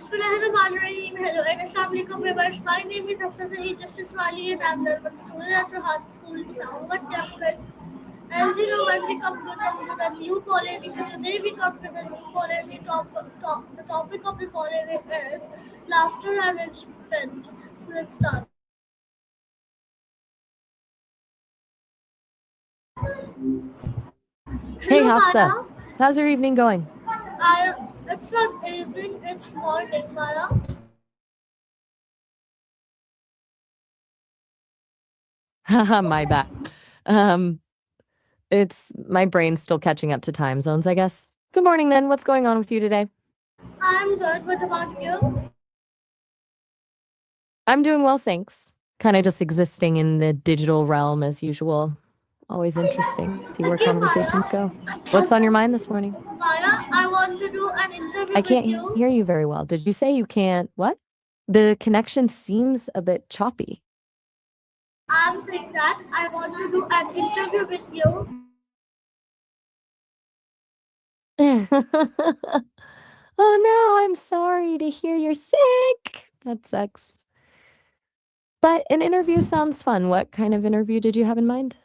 Bismillahirrahmanirrahim. Hello and Assalamualaikum viewers. My name is Afsasari Justice Wali and I'm the one student at Rahat School, Islamabad campus. As you know, when we come with a new college, so today we come with a new college. The topic of the college is laughter and entertainment. So let's start. Hey, Hello, Hafsa. Maya. How's your evening going? It's not evening, it's morning, Maya. Haha, my bad. Um, it's my brain's still catching up to time zones, I guess. Good morning, then. What's going on with you today? I'm good. What about you? I'm doing well, thanks. Kind of just existing in the digital realm as usual. Always interesting. See where Okay, conversations go. What's Maya. on your mind this morning? Maya, I want to do an I interview with can't you. hear you very well. Did you say you can't? What? The connection seems a bit choppy. I'm saying that I want to do an interview with you. Oh no, I'm sorry to hear you're sick. That sucks. But an interview sounds fun. What kind of interview did you have in mind?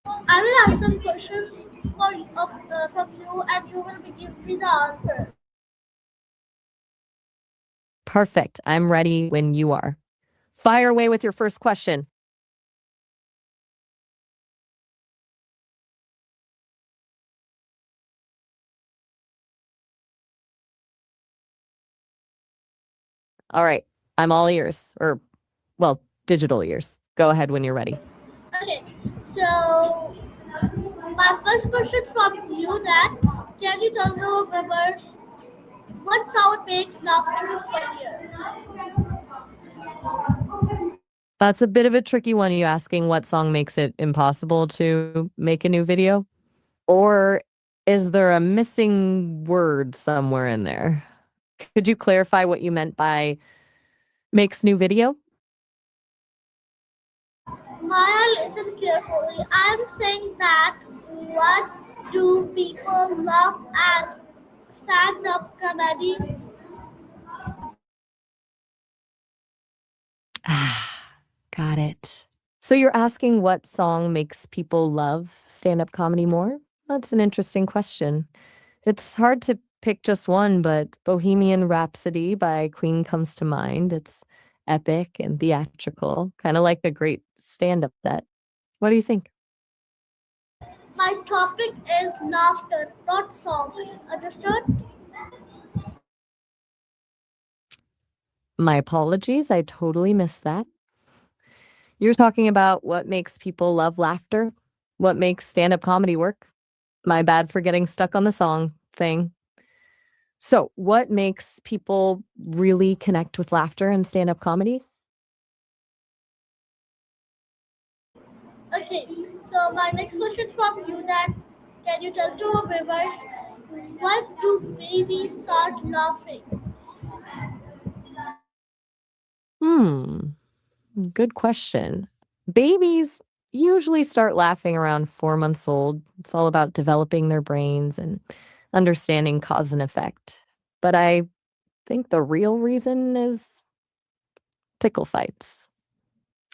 I will ask some questions from you, and you will be giving me the answer. Perfect. I'm ready when you are. Fire away with your first question. All right. I'm all ears, or, well, digital ears. Go ahead when you're ready. Okay, so my first question from you that can you tell the viewers what sound makes laughter funnier? That's a bit of a tricky one. You asking what song makes it impossible to make a new video? Or is there a missing word somewhere in there? Could you clarify what you meant by makes new video? Maya, listen carefully. I'm saying that what do people love at stand-up comedy? Ah, got it. So you're asking what song makes people love stand-up comedy more? That's an interesting question. It's hard to pick just one, but Bohemian Rhapsody by Queen comes to mind. It's epic and theatrical, kind of like a great stand-up set. What do you think? My topic is laughter, not songs. Understood? My apologies, I totally missed that. You're talking about what makes people love laughter? What makes stand-up comedy work? My bad for getting stuck on the song thing. So, what makes people really connect with laughter and stand-up comedy? Okay, so my next question from you that can you tell to our viewers when do babies start laughing? Hmm, good question. Babies usually start laughing around 4 months old. It's all about developing their brains and understanding cause and effect. But I think the real reason is tickle fights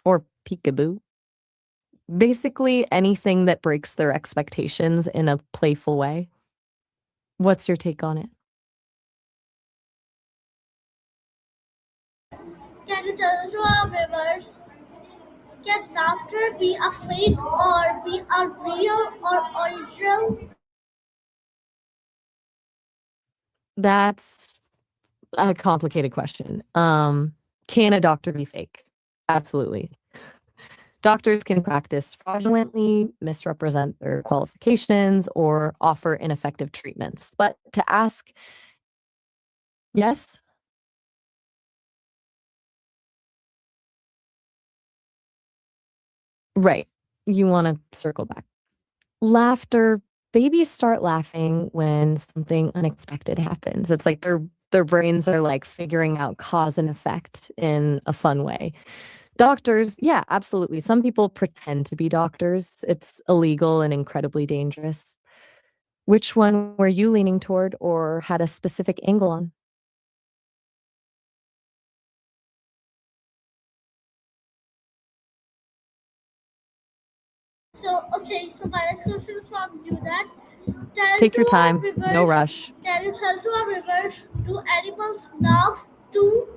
or peekaboo. Basically, anything that breaks their expectations in a playful way. What's your take on it? Can you tell to our viewers can laughter be a fake or be a real or original? That's a complicated question. Can a doctor be fake? Absolutely. Doctors can practice fraudulently, misrepresent their qualifications, or offer ineffective treatments. But to ask, yes, right. You want to circle back. Laughter, babies start laughing when something unexpected happens. It's like their brains are like figuring out cause and effect in a fun way. Doctors, yeah, absolutely. Some people pretend to be doctors. It's illegal and incredibly dangerous. Which one were you leaning toward or had a specific angle on? Okay, so my next question from you that tell Take to your our time, no viewers, rush. can you tell to our viewers, do animals laugh too?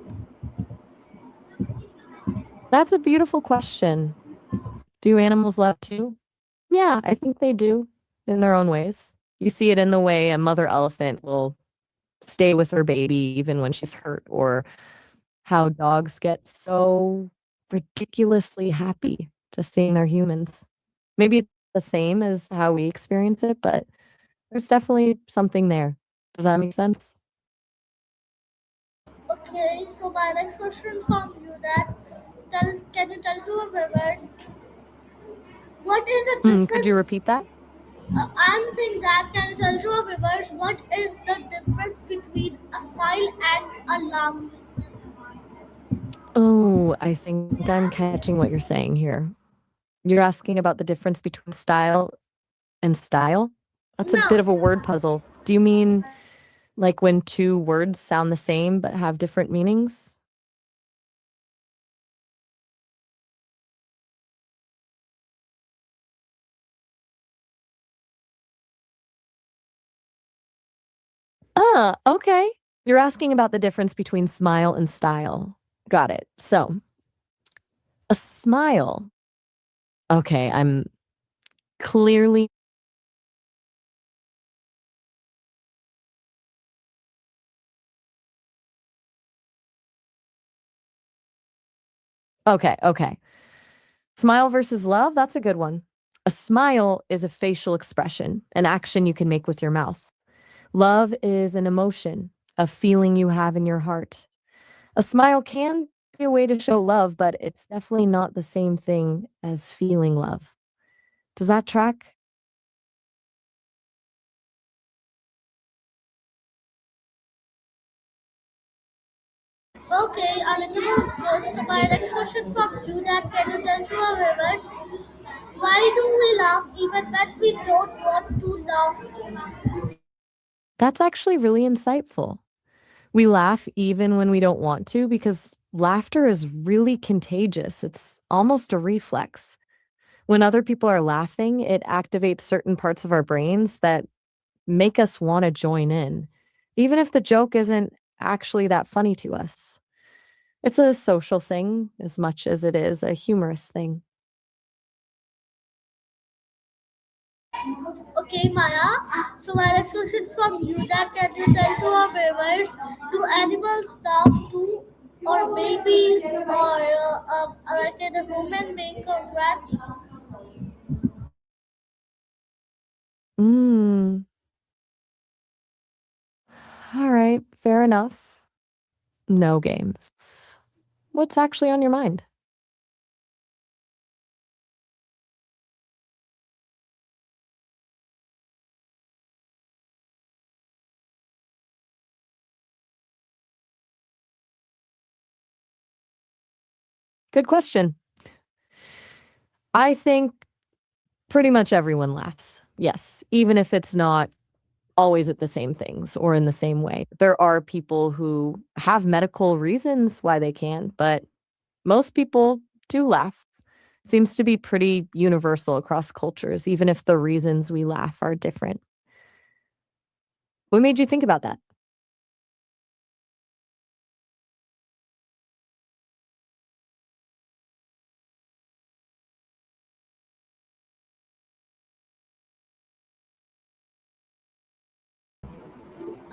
That's a beautiful question. Do animals love too? Yeah, I think they do in their own ways. You see it in the way a mother elephant will stay with her baby even when she's hurt, or how dogs get so ridiculously happy just seeing their humans. Maybe it's the same as how we experience it, but there's definitely something there. Does that make sense? Okay, so my next question from you that can you tell to our viewers what is the Could you difference? repeat that? I'm saying that can you tell to our viewers what is the difference between a smile and a laugh? Oh, I think I'm catching what you're saying here. You're asking about the difference between style and style? That's a bit No. of a word puzzle. Do you mean like when two words sound the same but have different meanings? Ah, okay. You're asking about the difference between smile and style. Got it. So, a smile. Okay, I'm clearly okay. Smile versus love, that's a good one. A smile is a facial expression, an action you can make with your mouth. Love is an emotion, a feeling you have in your heart. A smile can be a way to show love, but it's definitely not the same thing as feeling love. Does that track? Okay, a little bit good. So my next question from you that can you tell to our viewers why do we laugh even when we don't want to laugh? That's actually really insightful. We laugh even when we don't want to because laughter is really contagious. It's almost a reflex. When other people are laughing, it activates certain parts of our brains that make us want to join in, even if the joke isn't actually that funny to us. It's a social thing as much as it is a humorous thing. Okay, Maya. So my next question from you that can you tell to our viewers do animals laugh too, or babies, or like the women make rats? Mm, all right, fair enough. No games. What's actually on your mind? Good question. I think pretty much everyone laughs. Yes, even if it's not always at the same things or in the same way. There are people who have medical reasons why they can, but most people do laugh. Seems to be pretty universal across cultures, even if the reasons we laugh are different. What made you think about that?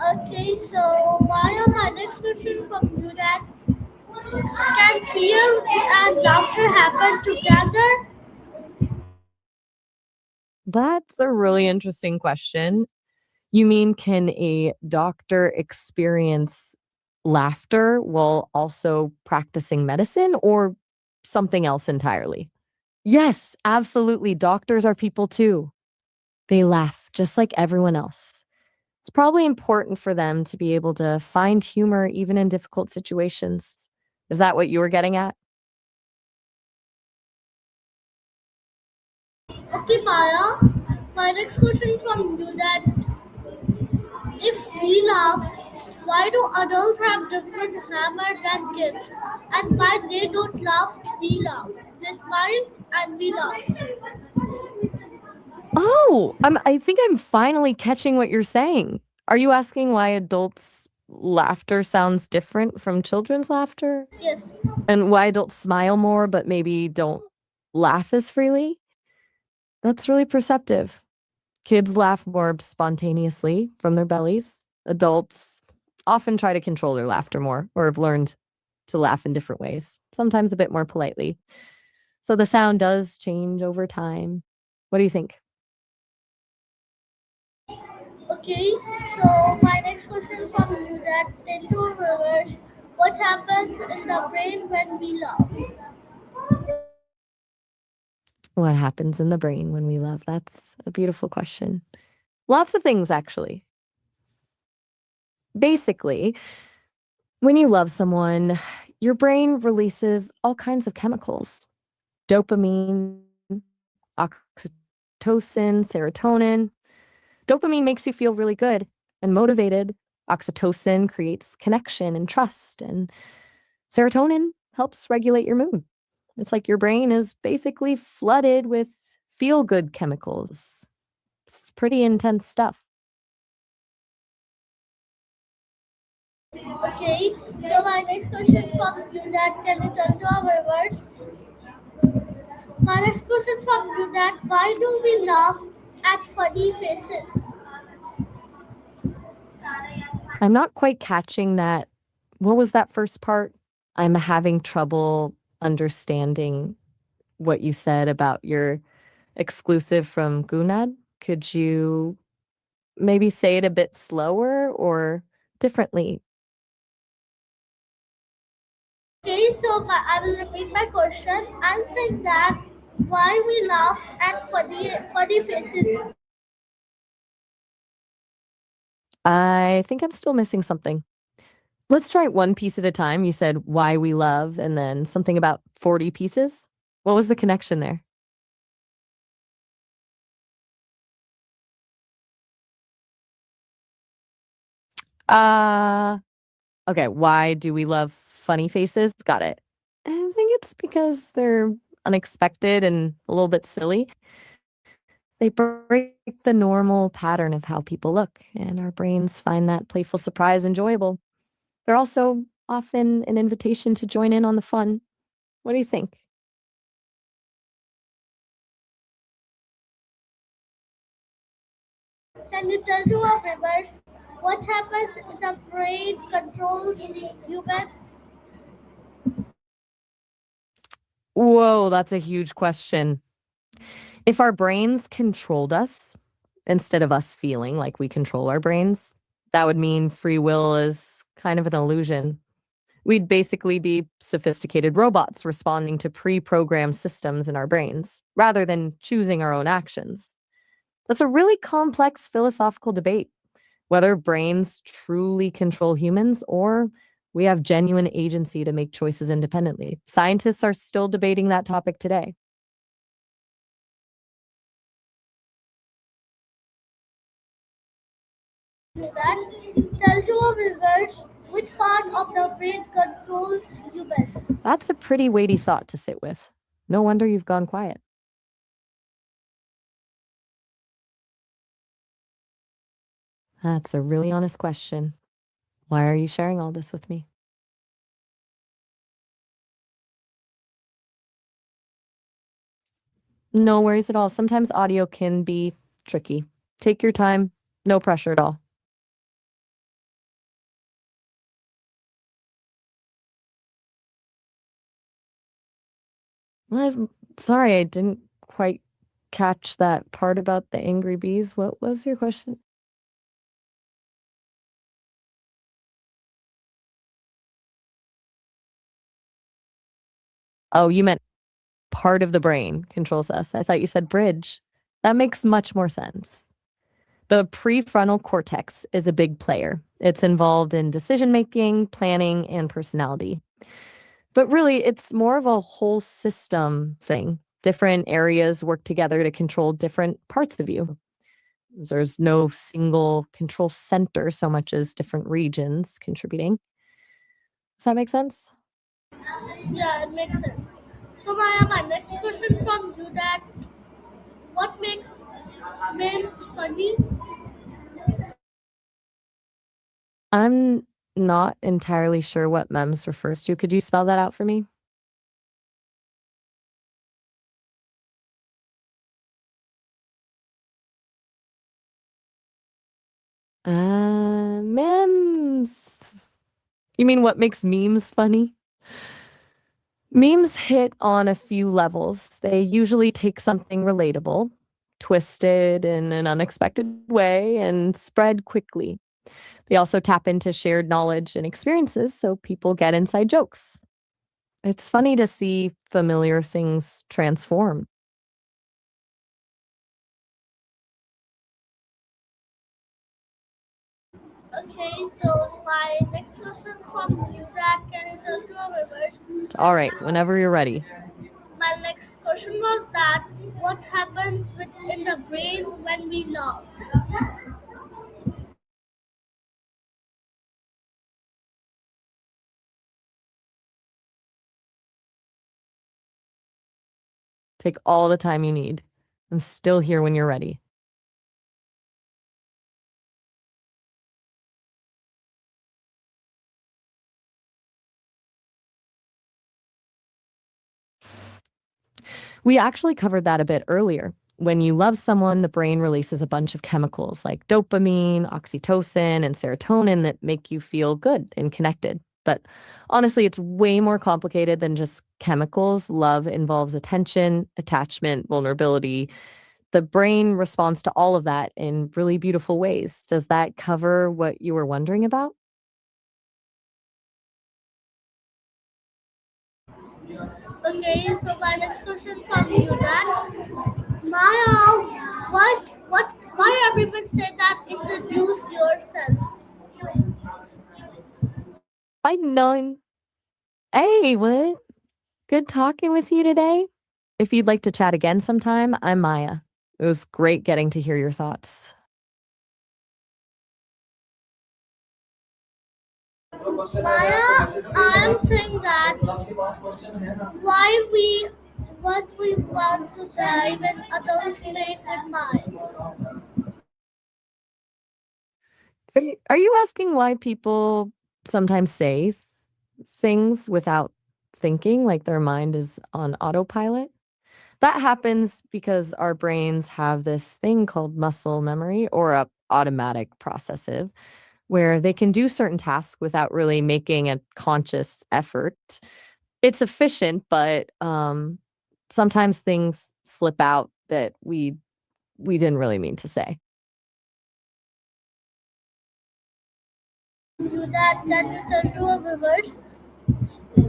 Okay, so Maya, my next question from you that can fear and laughter happen together? That's a really interesting question. You mean, can a doctor experience laughter while also practicing medicine or something else entirely? Yes, absolutely. Doctors are people too. They laugh just like everyone else. It's probably important for them to be able to find humor even in difficult situations. Is that what you were getting at? Okay, Maya, my next question from you that if we laugh, why do adults have different hammer than kids? And why they don't laugh, we laugh. They smile and we laugh. Oh, I think I'm finally catching what you're saying. Are you asking why adults' laughter sounds different from children's laughter? Yes. And why adults smile more but maybe don't laugh as freely? That's really perceptive. Kids laugh more spontaneously from their bellies. Adults often try to control their laughter more or have learned to laugh in different ways, sometimes a bit more politely. So the sound does change over time. What do you think? Okay, so my next question from you that tell to our viewers what happens in the brain when we laugh. What happens in the brain when we love? That's a beautiful question. Lots of things, actually. Basically, when you love someone, your brain releases all kinds of chemicals: dopamine, oxytocin, serotonin. Dopamine makes you feel really good and motivated. Oxytocin creates connection and trust, and serotonin helps regulate your mood. It's like your brain is basically flooded with feel good chemicals. It's pretty intense stuff. Okay, so my next question from you that can you tell to our viewers. My next question from you that why do we laugh at funny faces? I'm not quite catching that. What was that first part? I'm having trouble understanding what you said about your exclusive from Gunad. Could you maybe say it a bit slower or differently? Okay, so I will repeat my question. Answer that why we laugh at funny faces. I think I'm still missing something. Let's try it one piece at a time. You said why we love and then something about 40 pieces. What was the connection there? Uh, okay. Why do we love funny faces? Got it. I think it's because they're unexpected and a little bit silly. They break the normal pattern of how people look, and our brains find that playful surprise enjoyable. They're also often an invitation to join in on the fun. What do you think? Can you tell to our viewers what happens if the brain controls humans? Whoa, that's a huge question. If our brains controlled us instead of us feeling like we control our brains, that would mean free will is kind of an illusion. We'd basically be sophisticated robots responding to pre programmed systems in our brains rather than choosing our own actions. That's a really complex philosophical debate whether brains truly control humans or we have genuine agency to make choices independently. Scientists are still debating that topic today. That tell to our viewers which part of the brain controls humans. That's a pretty weighty thought to sit with. No wonder you've gone quiet. That's a really honest question. Why are you sharing all this with me? No worries at all. Sometimes audio can be tricky. Take your time, no pressure at all. Well, sorry, I didn't quite catch that part about the angry bees. What was your question? Oh, you meant part of the brain controls us. I thought you said bridge. That makes much more sense. The prefrontal cortex is a big player. It's involved in decision making, planning, and personality. But really, it's more of a whole system thing. Different areas work together to control different parts of you. There's no single control center so much as different regions contributing. Does that make sense? Yeah, it makes sense. So Maya, my next question from you that What makes memes funny? I'm not entirely sure what MEMS refers to. Could you spell that out for me? Memes. You mean what makes memes funny? Memes hit on a few levels. They usually take something relatable, twist it in an unexpected way, and spread quickly. They also tap into shared knowledge and experiences, so people get inside jokes. It's funny to see familiar things transform. Okay, so my next question from you that can you tell to our viewers? All right, whenever you're ready. My next question was that what happens in the brain when we laugh? Take all the time you need. I'm still here when you're ready. We actually covered that a bit earlier. When you love someone, the brain releases a bunch of chemicals like dopamine, oxytocin, and serotonin that make you feel good and connected. But honestly, it's way more complicated than just chemicals. Love involves attention, attachment, vulnerability. The brain responds to all of that in really beautiful ways. Does that cover what you were wondering about? Okay, so my next question from you that Maya, why everyone say that introduce yourself? I know. Hey, what? Good talking with you today. If you'd like to chat again sometime, I'm Maya. It was great getting to hear your thoughts. Maya, I'm saying that why we what we want to say when adults play with Maya. Are you asking why people sometimes say things without thinking, like their mind is on autopilot? That happens because our brains have this thing called muscle memory or a automatic processive where they can do certain tasks without really making a conscious effort. It's efficient, but sometimes things slip out that we didn't really mean to say. You that can you tell to our viewers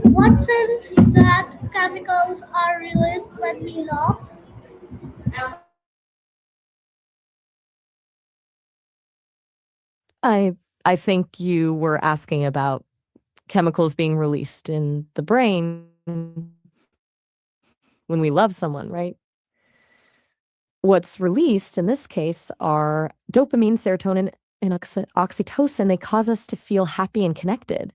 what sense that chemicals are released when we laugh? I I think you were asking about chemicals being released in the brain when we love someone, right? What's released in this case are dopamine, serotonin, and oxytocin. They cause us to feel happy and connected.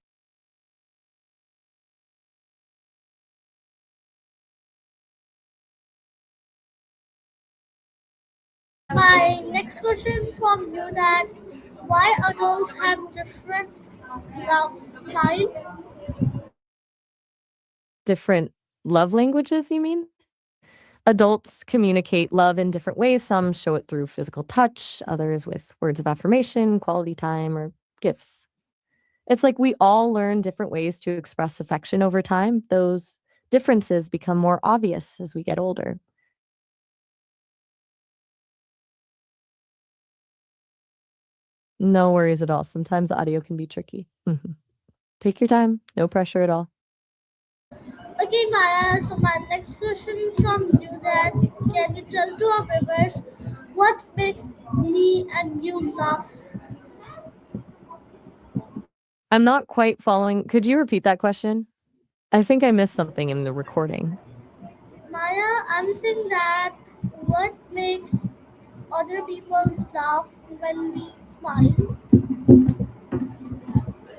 My next question from you that why adults have different love style? Different love languages, you mean? Adults communicate love in different ways. Some show it through physical touch, others with words of affirmation, quality time, or gifts. It's like we all learn different ways to express affection over time. Those differences become more obvious as we get older. No worries at all. Sometimes audio can be tricky. Take your time. No pressure at all. Okay, Maya. So my next question from you that can you tell to our viewers what makes me and you laugh? I'm not quite following. Could you repeat that question? I think I missed something in the recording. Maya, I'm saying that what makes other people laugh when we smile?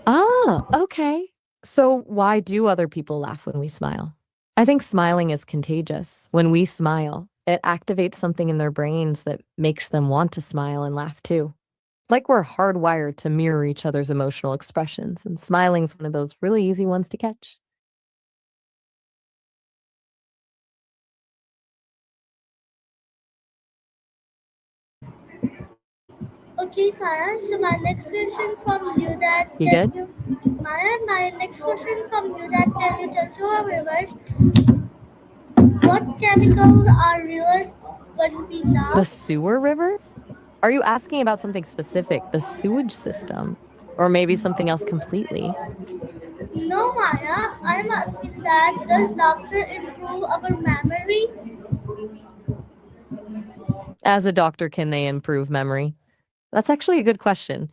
Ah, okay. So, why do other people laugh when we smile? I think smiling is contagious. When we smile, It activates something in their brains that makes them want to smile and laugh too. Like we're hardwired to mirror each other's emotional expressions, and smiling's one of those really easy ones to catch. Okay, Maya. So my next question from you that You can good? you, Maya, my next question from you that can you tell to our viewers what chemicals are released when we The laugh? sewer rivers? Are you asking about something specific, the sewage system, or maybe something else completely? No, Maya. I'm asking that does laughter improve our memory? As a doctor, can they improve memory? That's actually a good question.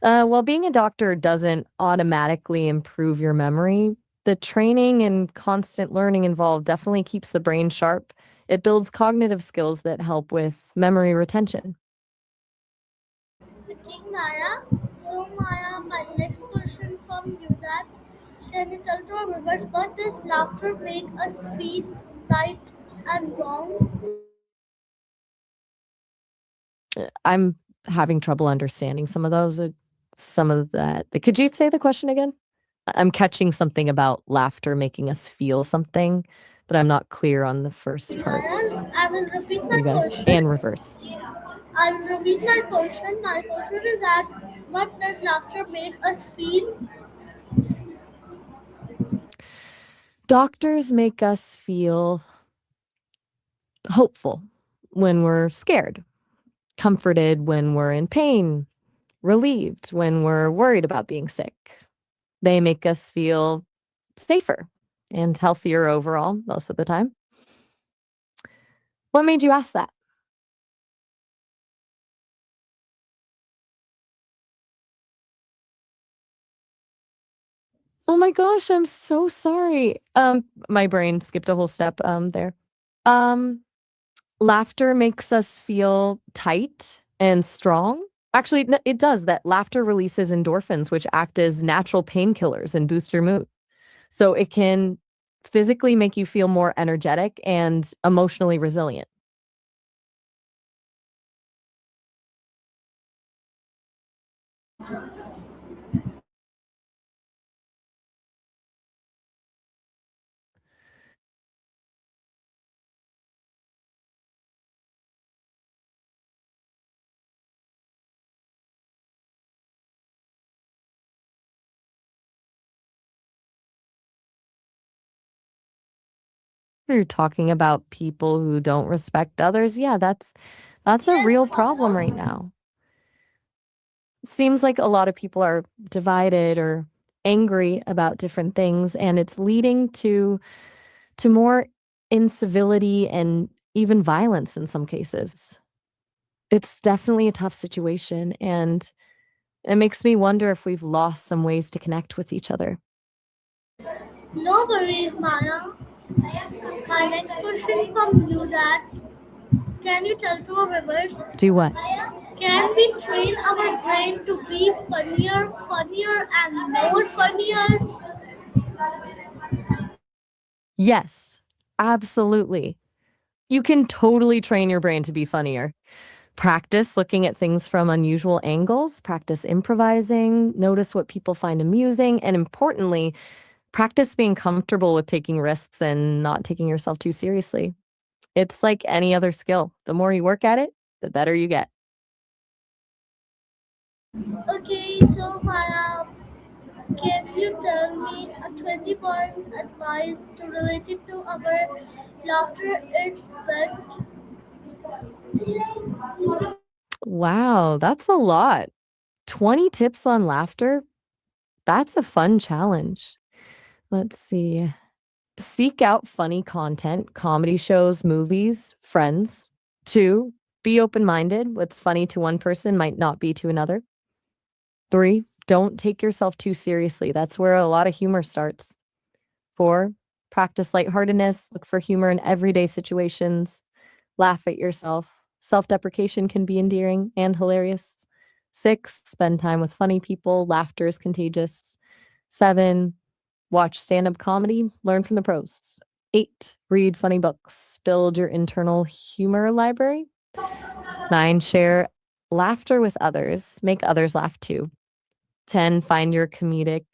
While being a doctor doesn't automatically improve your memory, the training and constant learning involved definitely keeps the brain sharp. It builds cognitive skills that help with memory retention. Okay, Maya. So, Maya, my next question from you that can you tell to our viewers what does laughter make us feel right and wrong? I'm having trouble understanding some of those, some of that. Could you say the question again? I'm catching something about laughter making us feel something, but I'm not clear on the first part. Maya, I will repeat my You guys and question. reverse. I will repeat my question. My question is that what does laughter make us feel? Doctors make us feel hopeful when we're scared, comforted when we're in pain, relieved when we're worried about being sick. They make us feel safer and healthier overall most of the time. What made you ask that? Oh my gosh, I'm so sorry. My brain skipped a whole step there. Um Laughter makes us feel tight and strong. Actually, it does. That laughter releases endorphins, which act as natural painkillers and boost your mood. So it can physically make you feel more energetic and emotionally resilient. You're talking about people who don't respect others. Yeah, that's a Yes, real problem right Maya. now. Seems like a lot of people are divided or angry about different things, and it's leading to more incivility and even violence in some cases. It's definitely a tough situation, and it makes me wonder if we've lost some ways to connect with each other. No worries, Maya. My next question from you that can you tell to our viewers Do what? can we train our brain to be funnier, funnier, and more funnier? Yes, absolutely. You can totally train your brain to be funnier. Practice looking at things from unusual angles, practice improvising, notice what people find amusing, and importantly, practice being comfortable with taking risks and not taking yourself too seriously. It's like any other skill. The more you work at it, the better you get. Okay, so Maya, can you tell me a 20 points advice to related to our laughter it's but Wow, that's a lot. 20 tips on laughter? That's a fun challenge. Let's see. Seek out funny content, comedy shows, movies, friends. 2, be open minded. What's funny to one person might not be to another. 3, don't take yourself too seriously. That's where a lot of humor starts. 4, practice lightheartedness. Look for humor in everyday situations. Laugh at yourself. Self deprecation can be endearing and hilarious. 6, spend time with funny people. Laughter is contagious. 7, watch stand up comedy. Learn from the pros. 8, read funny books. Build your internal humor library. 9, share laughter with others. Make others laugh too. 10, find your comedic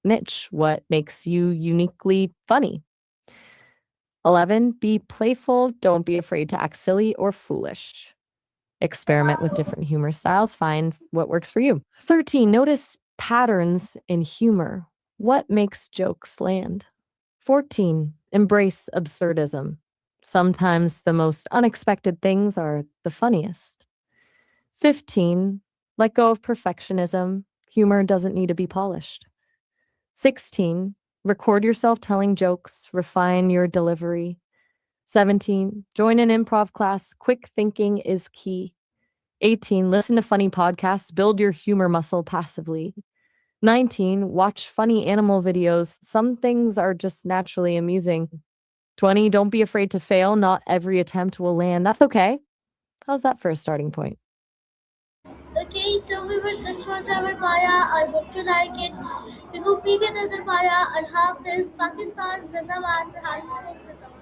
niche. What makes you uniquely funny? 11, be playful. Don't be afraid to act silly or foolish. Experiment with different humor styles. Find what works for you. 13, notice patterns in humor. What makes jokes land? 14, embrace absurdism. Sometimes the most unexpected things are the funniest. 15, let go of perfectionism. Humor doesn't need to be polished. 16, record yourself telling jokes, refine your delivery. 17, join an improv class. Quick thinking is key. 18, listen to funny podcasts, build your humor muscle passively. 19, watch funny animal videos. Some things are just naturally amusing. 20, don't be afraid to fail. Not every attempt will land. That's okay. How's that for a starting point? Okay, so this was our Maya. I hope you like it. We will meet another Maya. Allah Hafiz, Pakistan, Zindabad, Bihar, Zindabad.